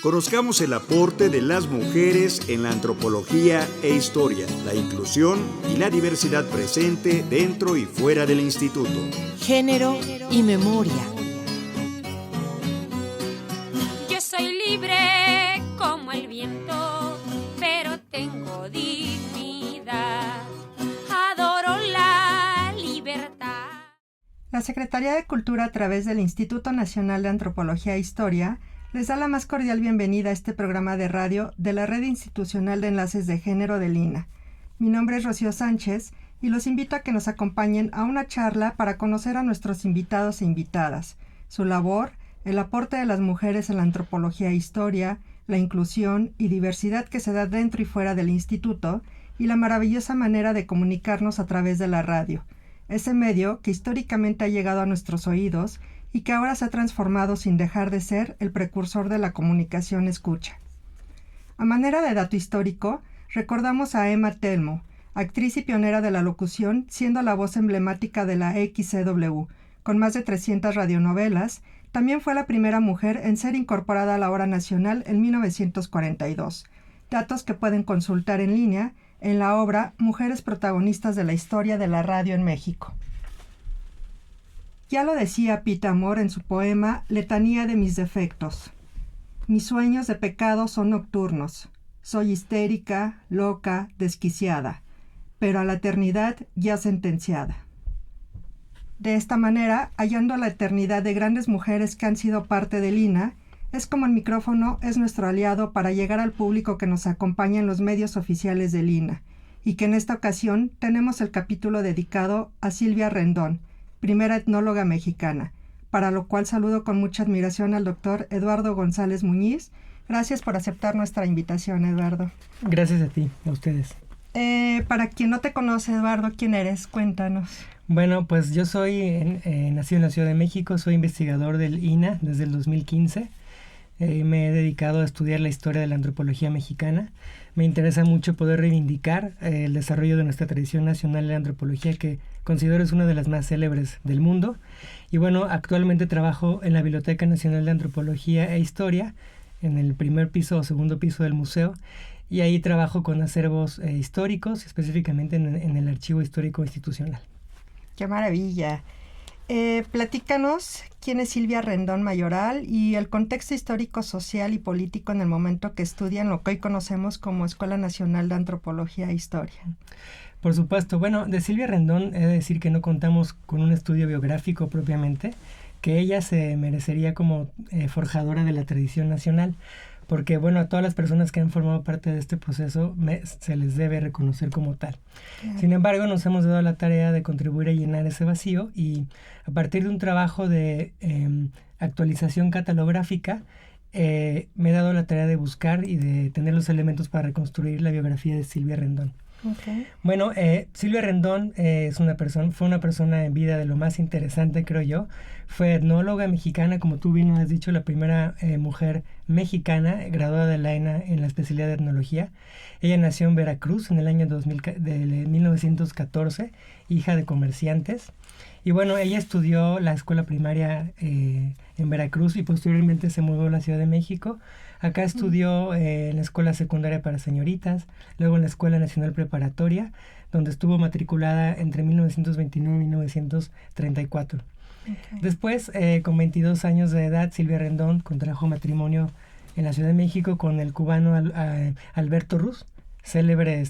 Conozcamos el aporte de las mujeres en la antropología e historia, la inclusión y la diversidad presente dentro y fuera del instituto. Género y memoria. Yo soy libre como el viento, pero tengo dignidad. Adoro la libertad. La Secretaría de Cultura, a través del Instituto Nacional de Antropología e Historia, les da la más cordial bienvenida a este programa de radio de la Red Institucional de Enlaces de Género del INAH. Mi nombre es Rocío Sánchez y los invito a que nos acompañen a una charla para conocer a nuestros invitados e invitadas, su labor, el aporte de las mujeres en la antropología e historia, la inclusión y diversidad que se da dentro y fuera del instituto y la maravillosa manera de comunicarnos a través de la radio, ese medio que históricamente ha llegado a nuestros oídos y que ahora se ha transformado sin dejar de ser el precursor de la comunicación escucha. A manera de dato histórico, recordamos a Emma Telmo, actriz y pionera de la locución, siendo la voz emblemática de la XCW, con más de 300 radionovelas. También fue la primera mujer en ser incorporada a la hora nacional en 1942. Datos que pueden consultar en línea en la obra Mujeres protagonistas de la historia de la radio en México. Ya lo decía Pita Amor en su poema Letanía de mis defectos. Mis sueños de pecado son nocturnos. Soy histérica, loca, desquiciada, pero a la eternidad ya sentenciada. De esta manera, hallando la eternidad de grandes mujeres que han sido parte del INAH, es como el micrófono es nuestro aliado para llegar al público que nos acompaña en los medios oficiales del INAH, y que en esta ocasión tenemos el capítulo dedicado a Silvia Rendón, primera etnóloga mexicana, para lo cual saludo con mucha admiración al doctor Eduardo González Muñiz. Gracias por aceptar nuestra invitación, Eduardo. Gracias a ti, a ustedes. Para quien no te conoce, Eduardo, ¿quién eres? Cuéntanos. Bueno, pues yo soy nacido en la Ciudad de México, soy investigador del INAH desde el 2015. Me he dedicado a estudiar la historia de la antropología mexicana. Me interesa mucho poder reivindicar el desarrollo de nuestra tradición nacional de la antropología, que considero es una de las más célebres del mundo. Y bueno, actualmente trabajo en la Biblioteca Nacional de Antropología e Historia, en el primer piso o segundo piso del museo, y ahí trabajo con acervos históricos, específicamente en el Archivo Histórico Institucional. ¡Qué maravilla! Platícanos quién es Silvia Rendón Mayoral y el contexto histórico, social y político en el momento que estudian lo que hoy conocemos como Escuela Nacional de Antropología e Historia. Por supuesto. Bueno, de Silvia Rendón he de decir que no contamos con un estudio biográfico propiamente, que ella se merecería como forjadora de la tradición nacional, porque bueno, a todas las personas que han formado parte de este proceso se les debe reconocer como tal. Claro. Sin embargo, nos hemos dado la tarea de contribuir a llenar ese vacío y a partir de un trabajo de actualización catalográfica, me he dado la tarea de buscar y de tener los elementos para reconstruir la biografía de Silvia Rendón. Okay. Bueno, Silvia Rendón fue una persona en vida de lo más interesante, creo yo. Fue etnóloga mexicana, como tú bien has dicho, la primera mujer mexicana graduada de la ENA en la especialidad de etnología. Ella nació en Veracruz en el año 1914, hija de comerciantes. Y bueno, ella estudió la escuela primaria en Veracruz y posteriormente se mudó a la Ciudad de México. Acá estudió en la escuela secundaria para señoritas, luego en la Escuela Nacional Preparatoria, donde estuvo matriculada entre 1929 y 1934. Okay. Después, con 22 años de edad, Silvia Rendón contrajo matrimonio en la Ciudad de México con el cubano Alberto Ruz, célebre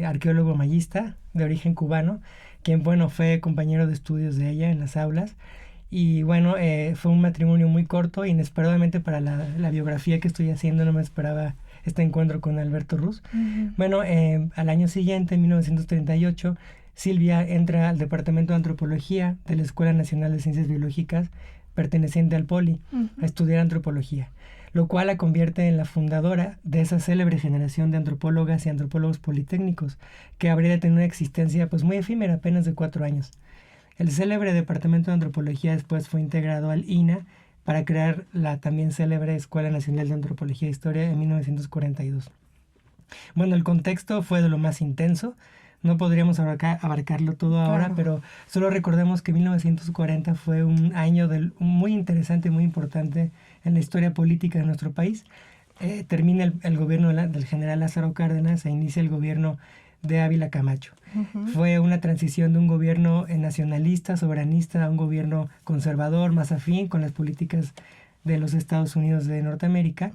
arqueólogo mayista de origen cubano, quien bueno, fue compañero de estudios de ella en las aulas. Y bueno, fue un matrimonio muy corto. Inesperadamente para la biografía que estoy haciendo no me esperaba este encuentro con Alberto Ruz. Uh-huh. Bueno, al año siguiente, en 1938, Silvia entra al Departamento de Antropología de la Escuela Nacional de Ciencias Biológicas, perteneciente al POLI, uh-huh, a estudiar antropología, lo cual la convierte en la fundadora de esa célebre generación de antropólogas y antropólogos politécnicos, que habría de tener una existencia pues muy efímera, apenas de 4 años. El célebre Departamento de Antropología después fue integrado al INAH para crear la también célebre Escuela Nacional de Antropología e Historia en 1942. Bueno, el contexto fue de lo más intenso. No podríamos abarcarlo todo ahora, claro, pero solo recordemos que 1940 fue un año muy interesante y muy importante en la historia política de nuestro país. Termina el gobierno del general Lázaro Cárdenas e inicia el gobierno de Ávila Camacho. Fue una transición de un gobierno nacionalista, soberanista, a un gobierno conservador, más afín con las políticas de los Estados Unidos de Norteamérica.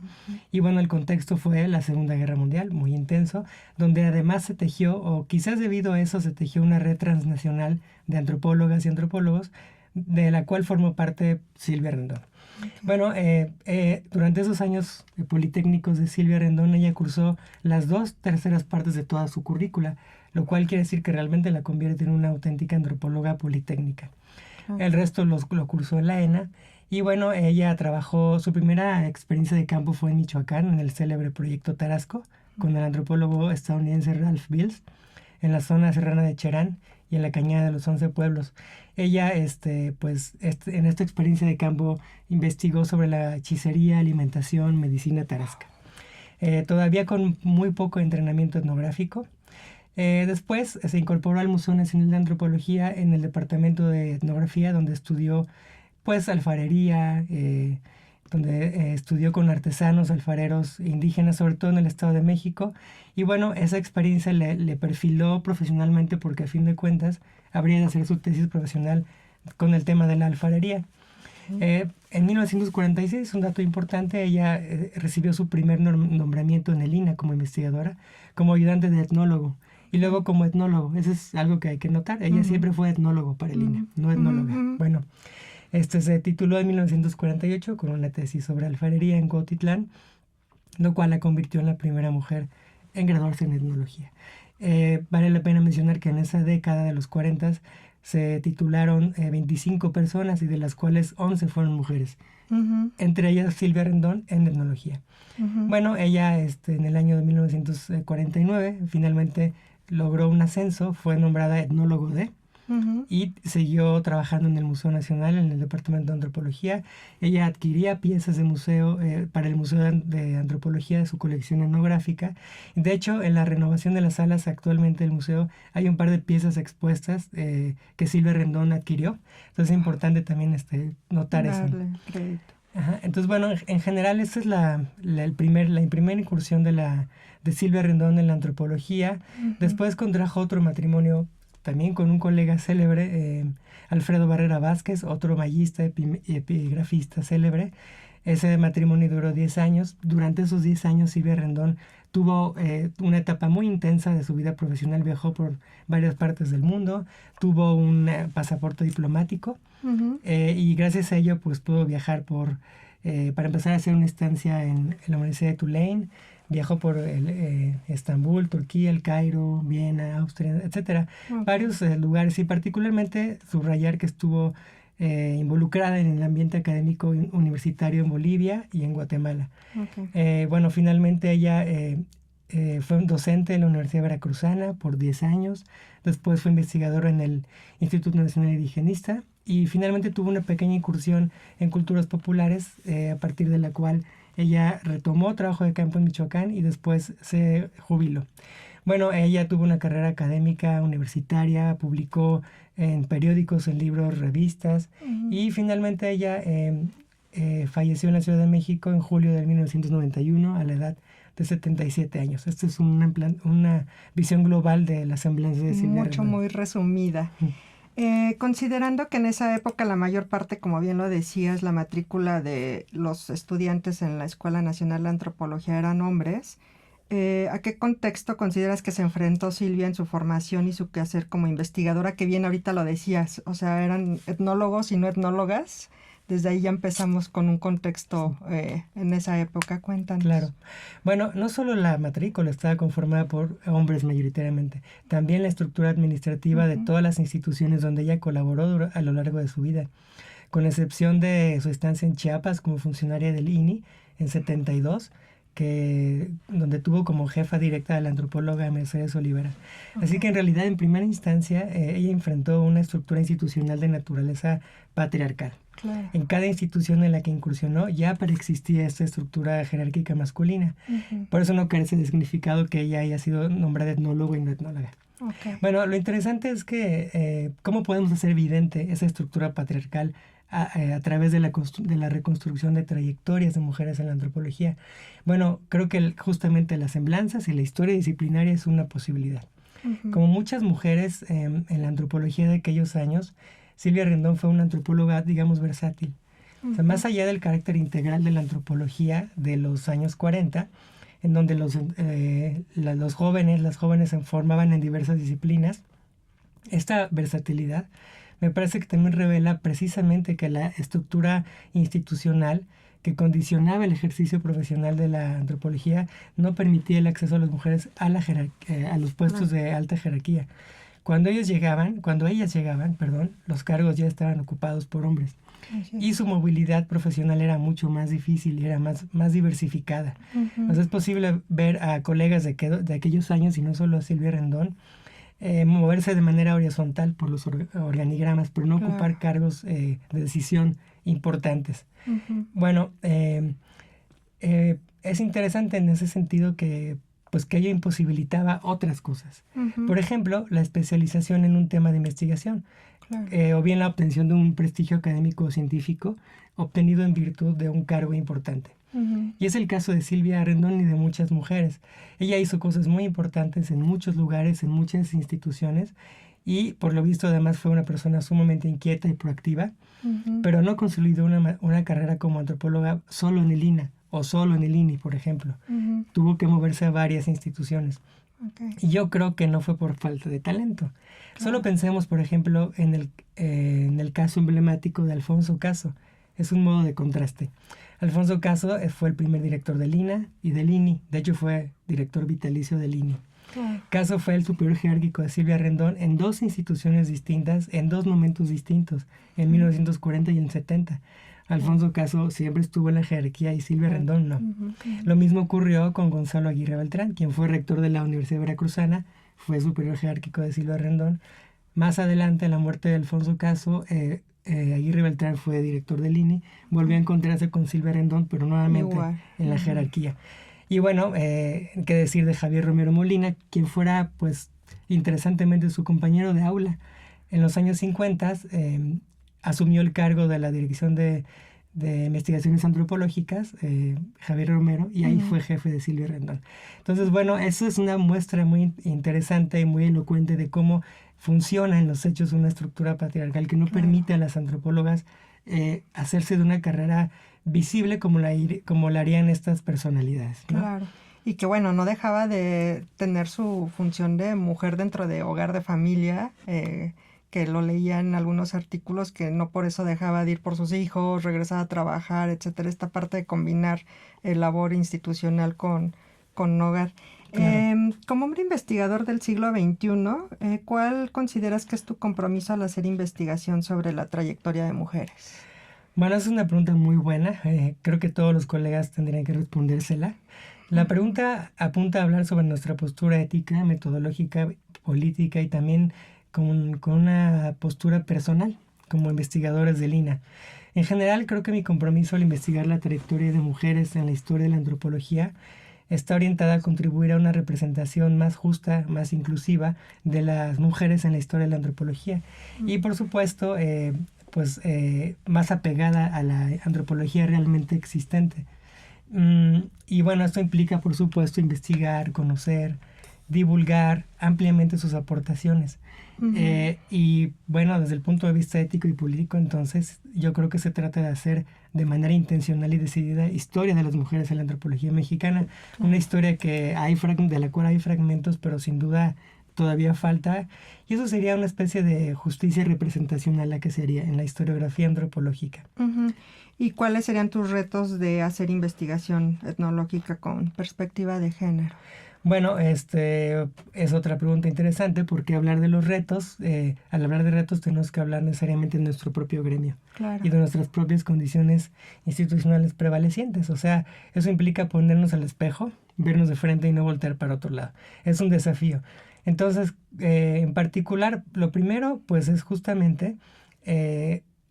Y bueno, el contexto fue la Segunda Guerra Mundial, muy intenso, donde además se tejió, o quizás debido a eso, se tejió una red transnacional de antropólogas y antropólogos, de la cual formó parte Silvia Rendón. Bueno, durante esos años politécnicos de Silvia Rendón, ella cursó las 2/3 partes de toda su currícula, lo cual quiere decir que realmente la convierte en una auténtica antropóloga politécnica. El resto lo cursó en la ENA. Y bueno, ella trabajó, su primera experiencia de campo fue en Michoacán, en el célebre Proyecto Tarasco, con el antropólogo estadounidense Ralph Bills, en la zona serrana de Cherán y en la Cañada de los 11 Pueblos. Ella, en esta experiencia de campo, investigó sobre la hechicería, alimentación, medicina tarasca. Todavía con muy poco entrenamiento etnográfico. Después se incorporó al Museo Nacional de Antropología en el Departamento de Etnografía, donde estudió pues alfarería, donde estudió con artesanos, alfareros indígenas, sobre todo en el Estado de México. Y bueno, esa experiencia le perfiló profesionalmente porque a fin de cuentas habría de hacer su tesis profesional con el tema de la alfarería. En 1946, un dato importante, ella recibió su primer nombramiento en el INAH como investigadora, como ayudante de etnólogo. Y luego como etnólogo, eso es algo que hay que notar. Ella siempre fue etnólogo para el INAH, no etnóloga. Bueno, se tituló en 1948 con una tesis sobre alfarería en Cuautitlán, lo cual la convirtió en la primera mujer en graduarse en etnología. Vale la pena mencionar que en esa década de los 40 se titularon 25 personas y de las cuales 11 fueron mujeres. Entre ellas Silvia Rendón en etnología. Bueno, ella en el año de 1949 finalmente logró un ascenso, fue nombrada etnólogo D. Y siguió trabajando en el Museo Nacional, en el Departamento de Antropología. Ella adquiría piezas de museo para el Museo de Antropología de su colección etnográfica. De hecho, en la renovación de las salas actualmente del museo hay un par de piezas expuestas que Silvia Rendón adquirió. Entonces es importante también notar eso. Ajá. Entonces, bueno, en general esa es la primera incursión de Silvia Rendón en la antropología. Después contrajo otro matrimonio también con un colega célebre, Alfredo Barrera Vázquez, otro mayista y epigrafista célebre. Ese matrimonio duró 10 años. Durante esos 10 años Silvia Rendón tuvo una etapa muy intensa de su vida profesional. Viajó por varias partes del mundo, tuvo un pasaporte diplomático y gracias a ello pues pudo viajar para empezar a hacer una estancia en la Universidad de Tulane. Viajó por Estambul, Turquía, El Cairo, Viena, Austria, etcétera. Varios lugares y particularmente subrayar que estuvo involucrada en el ambiente académico universitario en Bolivia y en Guatemala. Bueno, finalmente ella fue docente en la Universidad Veracruzana por 10 años. Después fue investigadora en el Instituto Nacional Indigenista y finalmente tuvo una pequeña incursión en culturas populares a partir de la cual ella retomó trabajo de campo en Michoacán y después se jubiló. Bueno, ella tuvo una carrera académica universitaria, publicó en periódicos, en libros, revistas y finalmente ella falleció en la Ciudad de México en julio de 1991 a la edad de 77 años. Esta es una visión global de la semblanza de Silvia Rendón. Muy resumida. Considerando que en esa época la mayor parte, como bien lo decías, la matrícula de los estudiantes en la Escuela Nacional de Antropología eran hombres, ¿a qué contexto consideras que se enfrentó Silvia en su formación y su quehacer como investigadora? Que bien ahorita lo decías, o sea, eran etnólogos y no etnólogas. Desde ahí ya empezamos con un contexto en esa época. Cuéntanos. Claro. Bueno, no solo la matrícula estaba conformada por hombres mayoritariamente, también la estructura administrativa de todas las instituciones donde ella colaboró a lo largo de su vida, con excepción de su estancia en Chiapas como funcionaria del INI en 72, donde tuvo como jefa directa a la antropóloga Mercedes Olivera. Así que en realidad en primera instancia ella enfrentó una estructura institucional de naturaleza patriarcal. Claro. En cada institución en la que incursionó ya preexistía esta estructura jerárquica masculina. Por eso no carece de significado que ella haya sido nombrada etnólogo y no etnóloga. Bueno, lo interesante es que cómo podemos hacer evidente esa estructura patriarcal a través de la reconstrucción de trayectorias de mujeres en la antropología. Bueno, creo que justamente las semblanzas y la historia disciplinaria es una posibilidad. Uh-huh. Como muchas mujeres en la antropología de aquellos años, Silvia Rendón fue una antropóloga, digamos, versátil. Uh-huh. O sea, más allá del carácter integral de la antropología de los años 40, en donde las jóvenes se formaban en diversas disciplinas, esta versatilidad me parece que también revela precisamente que la estructura institucional que condicionaba el ejercicio profesional de la antropología no permitía el acceso a las mujeres a los puestos de alta jerarquía. Cuando ellas llegaban, los cargos ya estaban ocupados por hombres. Y su movilidad profesional era mucho más difícil y era más diversificada. Uh-huh. Entonces es posible ver a colegas de aquellos años, y no solo a Silvia Rendón, moverse de manera horizontal por los organigramas, pero no ocupar cargos de decisión importantes. Uh-huh. Bueno, es interesante en ese sentido que ello imposibilitaba otras cosas. Uh-huh. Por ejemplo, la especialización en un tema de investigación. Claro. O bien la obtención de un prestigio académico o científico obtenido en virtud de un cargo importante. Uh-huh. Y es el caso de Silvia Rendón y de muchas mujeres. Ella hizo cosas muy importantes en muchos lugares, en muchas instituciones, y por lo visto además fue una persona sumamente inquieta y proactiva, uh-huh. pero no consolidó una carrera como antropóloga solo en el INA o solo en el INI, por ejemplo. Uh-huh. Tuvo que moverse a varias instituciones. Okay. Y yo creo que no fue por falta de talento. Claro. Solo pensemos, por ejemplo, en el caso emblemático de Alfonso Caso. Es un modo de contraste. Alfonso Caso fue el primer director del INA y del INI. De hecho, fue director vitalicio del INI. Claro. Caso fue el superior jerárquico de Silvia Rendón en 2 instituciones distintas, en 2 momentos distintos, en 1940 y en 70. Alfonso Caso siempre estuvo en la jerarquía y Silvia Rendón no. Uh-huh. Lo mismo ocurrió con Gonzalo Aguirre Beltrán, quien fue rector de la Universidad Veracruzana, fue superior jerárquico de Silvia Rendón. Más adelante, a la muerte de Alfonso Caso, Aguirre Beltrán fue director del INI, volvió a encontrarse con Silvia Rendón, pero nuevamente en la jerarquía. Y bueno, qué decir de Javier Romero Molina, quien fuera, pues, interesantemente su compañero de aula. En los años 50, asumió el cargo de la dirección de investigaciones antropológicas, Javier Romero, y ahí uh-huh. fue jefe de Silvia Rendón. Entonces, bueno, eso es una muestra muy interesante y muy elocuente de cómo funciona en los hechos una estructura patriarcal que no claro. permite a las antropólogas hacerse de una carrera visible como la harían estas personalidades, ¿no? Claro. Y que, bueno, no dejaba de tener su función de mujer dentro de hogar de familia, que lo leía en algunos artículos, que no por eso dejaba de ir por sus hijos, regresar a trabajar, etcétera. Esta parte de combinar el labor institucional con hogar. Claro. Como hombre investigador del siglo XXI, ¿cuál consideras que es tu compromiso al hacer investigación sobre la trayectoria de mujeres? Bueno, es una pregunta muy buena. Creo que todos los colegas tendrían que respondérsela. La pregunta apunta a hablar sobre nuestra postura ética, metodológica, política y también con una postura personal como investigadores del INA. En general, creo que mi compromiso al investigar la trayectoria de mujeres en la historia de la antropología está orientada a contribuir a una representación más justa, más inclusiva de las mujeres en la historia de la antropología. Y por supuesto, más apegada a la antropología realmente existente. Y bueno, esto implica, por supuesto, investigar, conocer, divulgar ampliamente sus aportaciones. Uh-huh. Y bueno, desde el punto de vista ético y político, entonces, yo creo que se trata de hacer de manera intencional y decidida historia de las mujeres en la antropología mexicana. Uh-huh. Una historia de la cual hay fragmentos, pero sin duda todavía falta. Y eso sería una especie de justicia representacional la que se haría en la historiografía antropológica. Uh-huh. ¿Y cuáles serían tus retos de hacer investigación etnológica con perspectiva de género? Bueno, es otra pregunta interesante, porque hablar de los retos, al hablar de retos tenemos que hablar necesariamente de nuestro propio gremio. Claro. Y de nuestras propias condiciones institucionales prevalecientes. O sea, eso implica ponernos al espejo, vernos de frente y no voltear para otro lado. Es un desafío. Entonces, en particular, lo primero, pues, es justamente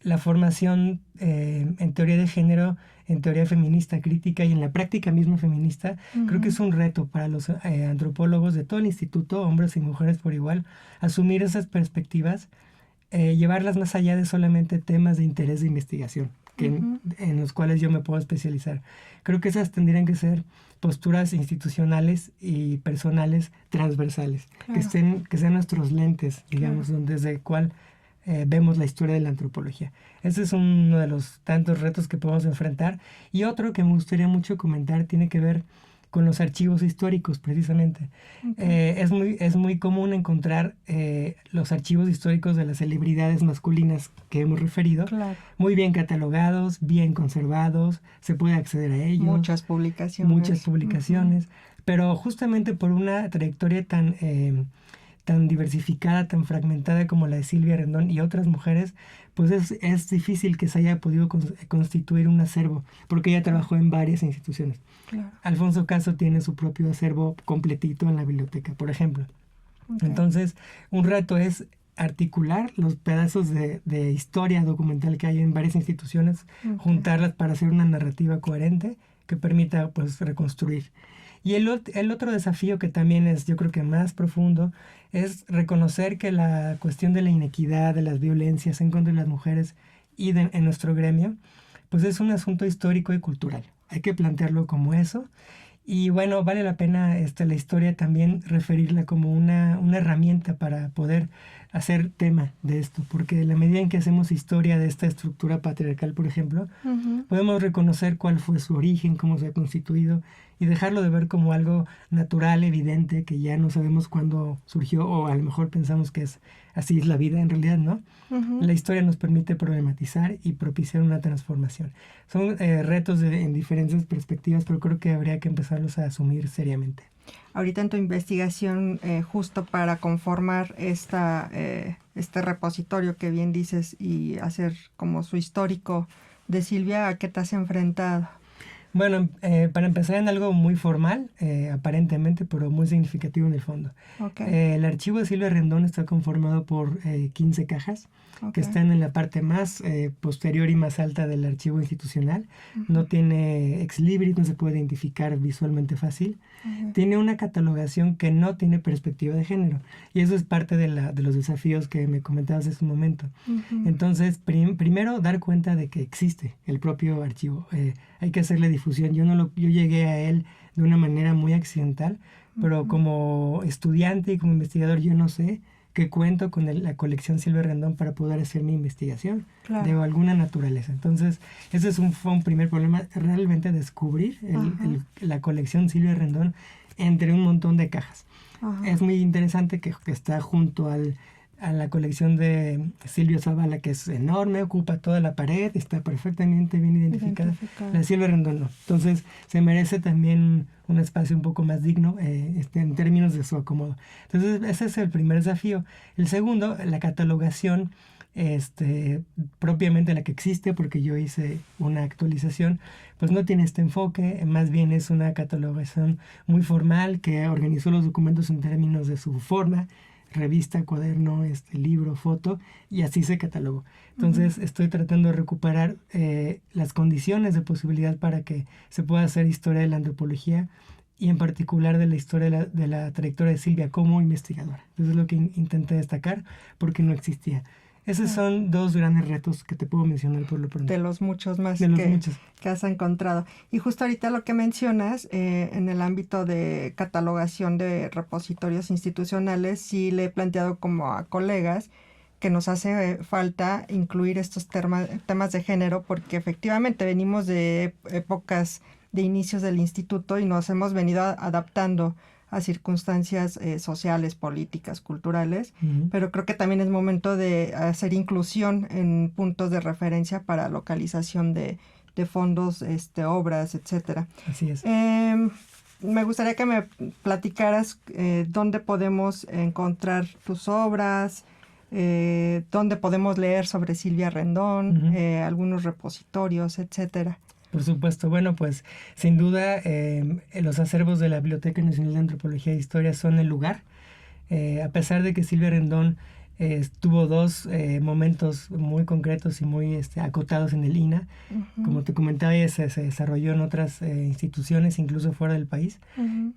la formación en teoría de género, en teoría feminista crítica y en la práctica misma feminista. Uh-huh. Creo que es un reto para los antropólogos de todo el instituto, hombres y mujeres por igual, asumir esas perspectivas llevarlas más allá de solamente temas de interés de investigación, en los cuales yo me puedo especializar. Creo que esas tendrían que ser posturas institucionales y personales transversales, claro, que sean nuestros lentes, digamos, claro, desde el cual vemos la historia de la antropología. Ese es uno de los tantos retos que podemos enfrentar. Y otro que me gustaría mucho comentar tiene que ver con los archivos históricos, precisamente. Es muy común encontrar los archivos históricos de las celebridades masculinas que hemos referido, claro, muy bien catalogados, bien conservados, se puede acceder a ellos. Muchas publicaciones. Pero justamente por una trayectoria tan diversificada, tan fragmentada como la de Silvia Rendón y otras mujeres, pues es difícil que se haya podido constituir un acervo, porque ella trabajó en varias instituciones. Claro. Alfonso Caso tiene su propio acervo completito en la biblioteca, por ejemplo. Entonces, un reto es articular los pedazos de historia documental que hay en varias instituciones, juntarlas para hacer una narrativa coherente que permita, pues, reconstruir. Y el otro desafío, que también es, yo creo que más profundo, es reconocer que la cuestión de la inequidad, de las violencias en contra de las mujeres y en nuestro gremio, pues es un asunto histórico y cultural. Hay que plantearlo como eso. Y bueno, vale la pena la historia también referirla como una herramienta para poder hacer tema de esto, porque en la medida en que hacemos historia de esta estructura patriarcal, por ejemplo, podemos reconocer cuál fue su origen, cómo se ha constituido, y dejarlo de ver como algo natural, evidente, que ya no sabemos cuándo surgió, o a lo mejor pensamos que así es la vida, en realidad no. La historia nos permite problematizar y propiciar una transformación. Son retos en diferentes perspectivas, pero creo que habría que empezarlos a asumir seriamente. Ahorita en tu investigación, justo para conformar este repositorio que bien dices y hacer como su histórico de Silvia, ¿a qué te has enfrentado? Bueno, para empezar en algo muy formal, aparentemente, pero muy significativo en el fondo. El archivo de Silvia Rendón está conformado por 15 cajas que están en la parte más posterior y más alta del archivo institucional. No tiene ex libris, no se puede identificar visualmente fácil. Tiene una catalogación que no tiene perspectiva de género. Y eso es parte de los desafíos que me comentabas hace un momento. Entonces, primero dar cuenta de que existe el propio archivo. Hay que hacerle difusión. Yo llegué a él de una manera muy accidental, pero como estudiante y como investigador yo no sé qué cuento con la colección Silvia Rendón para poder hacer mi investigación de alguna naturaleza. Entonces, ese fue un primer problema, realmente descubrir la colección Silvia Rendón entre un montón de cajas. Es muy interesante que está junto a la colección de Silvio Zavala, que es enorme, ocupa toda la pared, está perfectamente bien identificada. La Silvia Rendón no. Entonces, se merece también un espacio un poco más digno en términos de su acomodo. Entonces, ese es el primer desafío. El segundo, la catalogación, propiamente la que existe, porque yo hice una actualización, pues no tiene este enfoque, más bien es una catalogación muy formal que organizó los documentos en términos de su forma, revista, cuaderno, libro, foto, y así se catalogó. Entonces estoy tratando de recuperar las condiciones de posibilidad para que se pueda hacer historia de la antropología y en particular de la historia de la trayectoria de Silvia como investigadora. Entonces es lo que intenté destacar porque no existía. Esos son dos grandes retos que te puedo mencionar por lo pronto. De los muchos más que has encontrado. Y justo ahorita lo que mencionas, en el ámbito de catalogación de repositorios institucionales, sí le he planteado como a colegas que nos hace falta incluir estos temas de género, porque efectivamente venimos de épocas de inicios del instituto y nos hemos venido adaptando a circunstancias sociales, políticas, culturales, pero creo que también es momento de hacer inclusión en puntos de referencia para localización de fondos, obras, etcétera. Así es. Me gustaría que me platicaras dónde podemos encontrar tus obras, dónde podemos leer sobre Silvia Rendón, algunos repositorios, etcétera. Por supuesto. Bueno, pues sin duda los acervos de la Biblioteca Nacional de Antropología e Historia son el lugar. A pesar de que Silvia Rendón tuvo dos momentos muy concretos y muy acotados en el INA, como te comentaba, ella se desarrolló en otras instituciones, incluso fuera del país,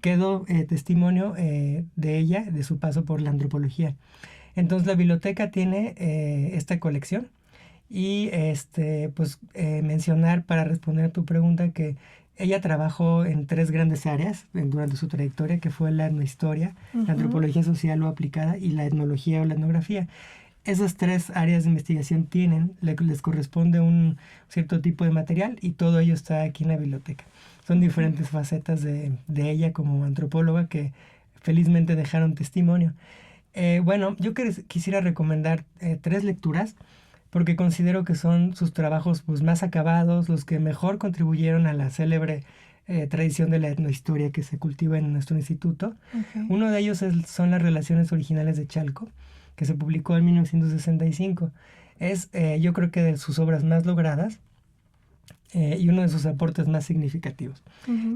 quedó testimonio de ella, de su paso por la antropología. Entonces la biblioteca tiene esta colección y mencionar para responder a tu pregunta que ella trabajó en 3 grandes áreas durante su trayectoria, que fue la etnohistoria, la antropología social o aplicada y la etnología o la etnografía. Esas 3 áreas de investigación les corresponde un cierto tipo de material y todo ello está aquí en la biblioteca. Son diferentes facetas de ella como antropóloga que felizmente dejaron testimonio. Yo quisiera recomendar 3 lecturas porque considero que son sus trabajos pues, más acabados, los que mejor contribuyeron a la célebre tradición de la etnohistoria que se cultiva en nuestro instituto. Okay. Uno de ellos son las Relaciones Originales de Chalco, que se publicó en 1965. Es, yo creo que de sus obras más logradas y uno de sus aportes más significativos.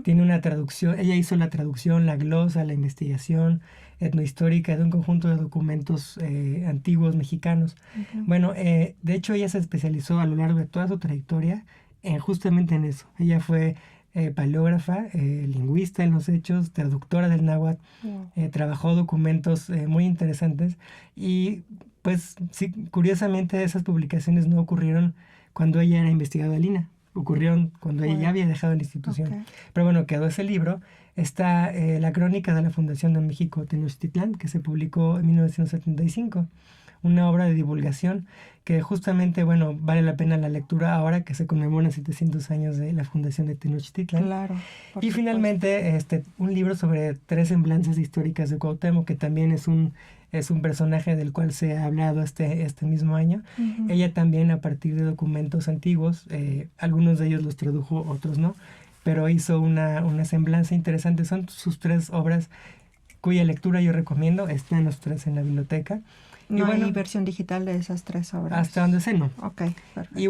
Tiene una traducción, ella hizo la traducción, la glosa, la investigación etnohistórica de un conjunto de documentos antiguos mexicanos. De hecho ella se especializó a lo largo de toda su trayectoria justamente en eso. Ella fue paleógrafa, lingüista en los hechos, traductora del náhuatl, trabajó documentos muy interesantes y pues sí, curiosamente esas publicaciones no ocurrieron cuando ella era investigadora del INAH, ocurrieron cuando ella ya había dejado la institución. Okay. Pero bueno, quedó ese libro. Está la crónica de la Fundación de México Tenochtitlán, que se publicó en 1975. Una obra de divulgación que justamente, vale la pena la lectura ahora que se conmemoran 700 años de la fundación de Tenochtitlán. Claro. Y finalmente, un libro sobre 3 semblanzas históricas de Cuauhtémoc, que también es un personaje del cual se ha hablado este mismo año. Ella también, a partir de documentos antiguos, algunos de ellos los tradujo, otros no, pero hizo una semblanza interesante. Son sus 3 obras cuya lectura yo recomiendo. Están los 3 en la biblioteca. No hay versión digital de esas 3 obras. Hasta donde sé, no. Ok, perfecto. Y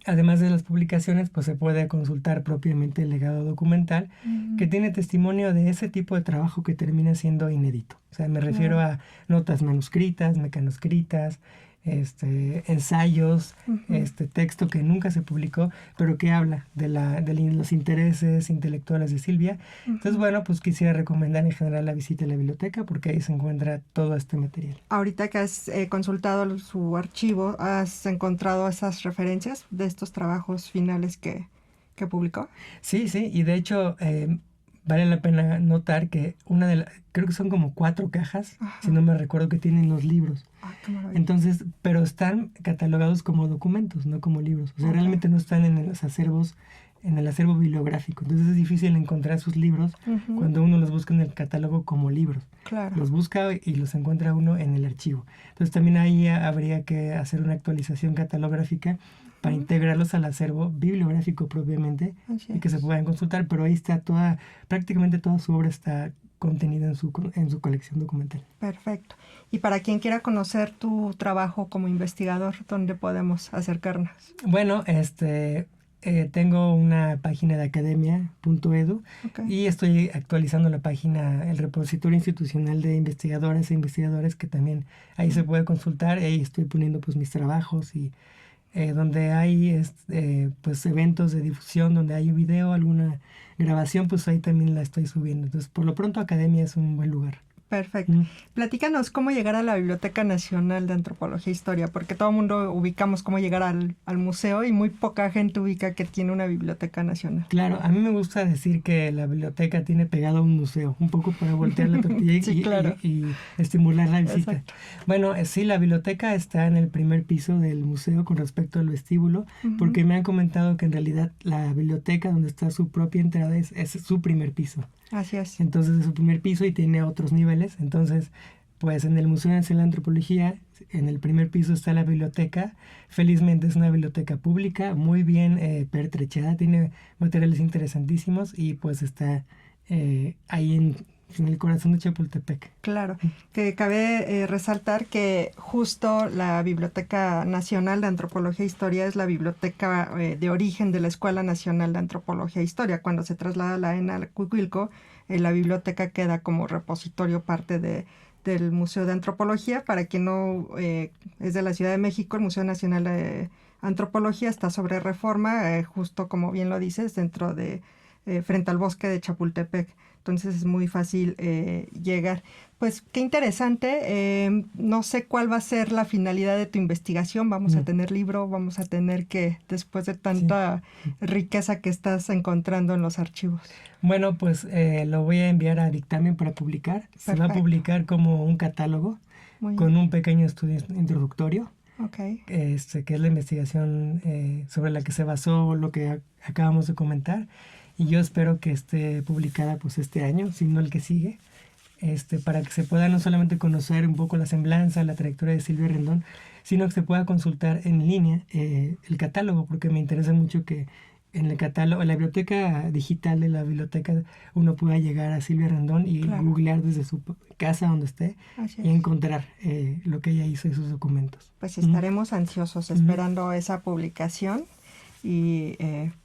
además de las publicaciones, pues se puede consultar propiamente el legado documental, que tiene testimonio de ese tipo de trabajo que termina siendo inédito. O sea, me refiero a notas manuscritas, mecanoscritas, ensayos, texto que nunca se publicó, pero que habla de los intereses intelectuales de Silvia. Entonces, pues quisiera recomendar en general la visita a la biblioteca porque ahí se encuentra todo este material. Ahorita que has consultado su archivo, ¿has encontrado esas referencias de estos trabajos finales que publicó? Sí, y de hecho vale la pena notar que creo que son como 4 cajas, si no me recuerdo, que tienen los libros. Entonces, pero están catalogados como documentos, no como libros. O sea, realmente no están en los acervos, en el acervo bibliográfico. Entonces es difícil encontrar sus libros cuando uno los busca en el catálogo como libros. Claro. Los busca y los encuentra uno en el archivo. Entonces también ahí habría que hacer una actualización catalográfica para integrarlos al acervo bibliográfico propiamente y que se puedan consultar, pero ahí está prácticamente toda su obra está contenida en su colección documental. Perfecto. Y para quien quiera conocer tu trabajo como investigador, ¿dónde podemos acercarnos? Tengo una página de academia.edu y estoy actualizando la página, el repositorio institucional de investigadoras e investigadores, que también ahí se puede consultar. Ahí estoy poniendo pues mis trabajos y donde hay pues eventos de difusión, donde hay video, alguna grabación, pues ahí también la estoy subiendo. Entonces, por lo pronto, Academia es un buen lugar. Perfecto. Platícanos cómo llegar a la Biblioteca Nacional de Antropología e Historia, porque todo el mundo ubicamos cómo llegar al museo y muy poca gente ubica que tiene una biblioteca nacional. Claro, a mí me gusta decir que la biblioteca tiene pegado a un museo, un poco para voltear la tortilla sí, y estimular la visita. Exacto. Sí, la biblioteca está en el primer piso del museo con respecto al vestíbulo, porque me han comentado que en realidad la biblioteca donde está su propia entrada es su primer piso. Así es. Entonces es su primer piso y tiene otros niveles. Entonces, pues en el Museo Nacional de Antropología, en el primer piso está la biblioteca. Felizmente es una biblioteca pública, muy bien pertrechada, tiene materiales interesantísimos y pues está ahí en el corazón de Chapultepec. Claro, que cabe resaltar que justo la Biblioteca Nacional de Antropología e Historia es la biblioteca de origen de la Escuela Nacional de Antropología e Historia. Cuando se traslada la ENA a Cuicuilco, la biblioteca queda como repositorio parte del Museo de Antropología. Para quien no es de la Ciudad de México, el Museo Nacional de Antropología está sobre Reforma, justo como bien lo dices, dentro de frente al bosque de Chapultepec. Entonces es muy fácil llegar. Pues qué interesante. No sé cuál va a ser la finalidad de tu investigación. Vamos a tener libro, vamos a tener que, después de tanta riqueza que estás encontrando en los archivos. Bueno, pues lo voy a enviar a dictamen para publicar. Se va a publicar como un catálogo con un pequeño estudio introductorio. Okay. Que es la investigación sobre la que se basó lo que acabamos de comentar. Y yo espero que esté publicada pues este año, si no el que sigue, para que se pueda no solamente conocer un poco la semblanza, la trayectoria de Silvia Rendón, sino que se pueda consultar en línea el catálogo, porque me interesa mucho que en el catálogo, en la biblioteca digital de la biblioteca, uno pueda llegar a Silvia Rendón y googlear desde su casa donde esté y encontrar lo que ella hizo y sus documentos. Pues estaremos ansiosos esperando esa publicación. Y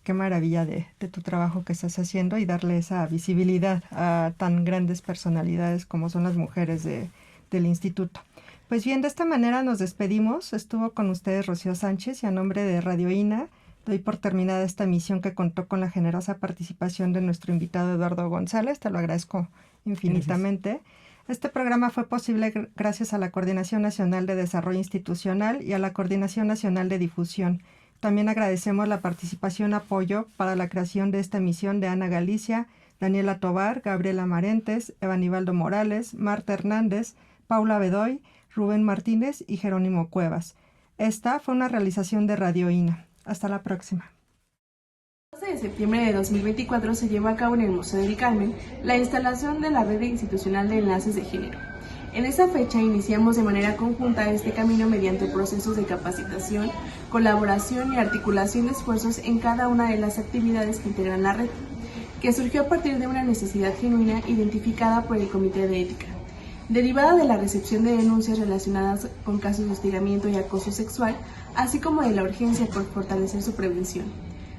qué maravilla de tu trabajo que estás haciendo y darle esa visibilidad a tan grandes personalidades como son las mujeres del instituto. Pues bien, de esta manera nos despedimos. Estuvo con ustedes Rocío Sánchez y a nombre de Radio INA doy por terminada esta emisión que contó con la generosa participación de nuestro invitado Eduardo González. Te lo agradezco infinitamente. Gracias. Este programa fue posible gracias a la Coordinación Nacional de Desarrollo Institucional y a la Coordinación Nacional de Difusión. También agradecemos la participación y apoyo para la creación de esta emisión de Ana Galicia, Daniela Tobar, Gabriela Marentes, Evanibaldo Morales, Marta Hernández, Paula Bedoy, Rubén Martínez y Jerónimo Cuevas. Esta fue una realización de Radio INA. Hasta la próxima. El 12 de septiembre de 2024 se llevó a cabo en el Museo del Carmen la instalación de la Red Institucional de Enlaces de Género. En esa fecha iniciamos de manera conjunta este camino mediante procesos de capacitación, colaboración y articulación de esfuerzos en cada una de las actividades que integran la red, que surgió a partir de una necesidad genuina identificada por el Comité de Ética, derivada de la recepción de denuncias relacionadas con casos de hostigamiento y acoso sexual, así como de la urgencia por fortalecer su prevención.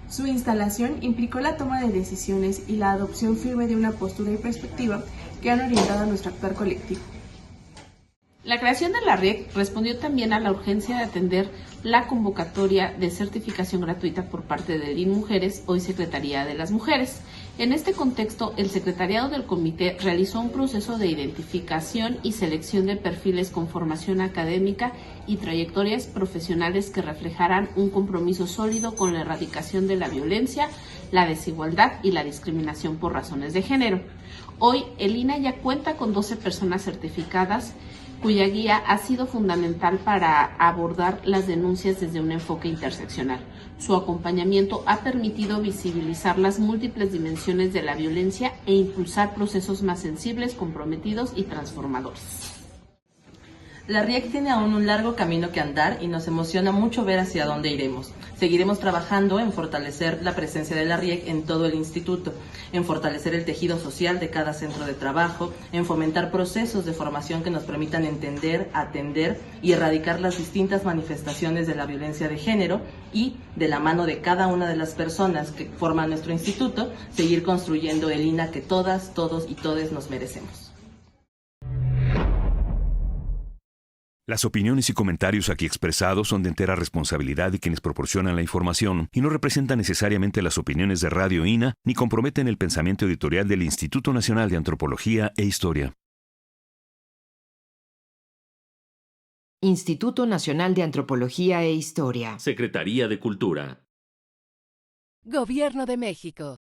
Su instalación implicó la toma de decisiones y la adopción firme de una postura y perspectiva que han orientado a nuestro actuar colectivo. La creación de la RIEC respondió también a la urgencia de atender la convocatoria de certificación gratuita por parte de DIN Mujeres, hoy Secretaría de las Mujeres. En este contexto, el secretariado del comité realizó un proceso de identificación y selección de perfiles con formación académica y trayectorias profesionales que reflejarán un compromiso sólido con la erradicación de la violencia, la desigualdad y la discriminación por razones de género. Hoy, el INA ya cuenta con 12 personas certificadas, cuya guía ha sido fundamental para abordar las denuncias desde un enfoque interseccional. Su acompañamiento ha permitido visibilizar las múltiples dimensiones de la violencia e impulsar procesos más sensibles, comprometidos y transformadores. La RIEC tiene aún un largo camino que andar y nos emociona mucho ver hacia dónde iremos. Seguiremos trabajando en fortalecer la presencia de la RIEC en todo el instituto, en fortalecer el tejido social de cada centro de trabajo, en fomentar procesos de formación que nos permitan entender, atender y erradicar las distintas manifestaciones de la violencia de género y, de la mano de cada una de las personas que forman nuestro instituto, seguir construyendo el INA que todas, todos y todes nos merecemos. Las opiniones y comentarios aquí expresados son de entera responsabilidad de quienes proporcionan la información y no representan necesariamente las opiniones de Radio INA ni comprometen el pensamiento editorial del Instituto Nacional de Antropología e Historia. Instituto Nacional de Antropología e Historia. Secretaría de Cultura. Gobierno de México.